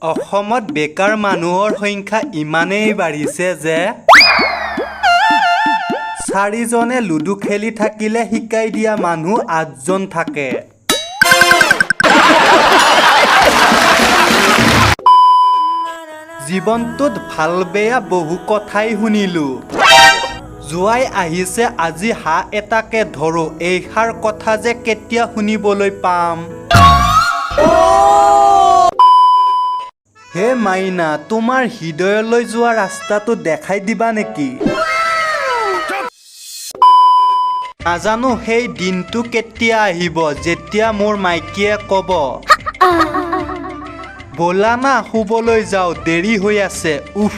অসমত বেকাৰ মানুহৰ সংখ্যা ইমানেই বাঢ়িছে যে 4 জনে লুডু খেলি থাকিলে শিকাই দিয়া মানুহ 8 জন থাকে। জীৱনটোত ভাল বেয়া বহু কথাই শুনিলো। জুৱাই আহিছে আজি হাঁহ এটাকে ধৰো এইষাৰ কথা যে কেতিয়া শুনিবলৈ পাম। হে মাইনা, তোমাৰ হৃদয়লৈ যোৱা ৰাস্তাটো দেখাই দিবা নেকি? নাজানো সেই দিনটো কেতিয়া আহিব যেতিয়া মোৰ মাইকীয়ে ক'ব ব'লা না শুবলৈ যাওঁ, দেৰি হৈ আছে। উফ।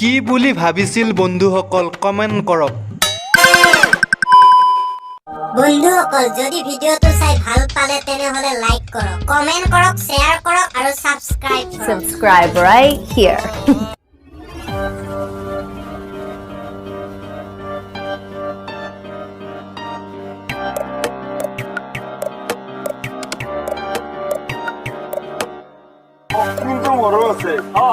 কি বুলি ভাবিছিল বন্ধুসকল, কমেণ্ট কৰক। বন্ধুসকল, যদি ভিডিওটো চাই ভাল পালে তেনেহলে লাইক কৰক, কমেন্ট কৰক, শ্বেয়াৰ কৰক আৰু সাবস্ক্ৰাইব কৰক। Subscribe right here. 좀 어려웠어요. 아,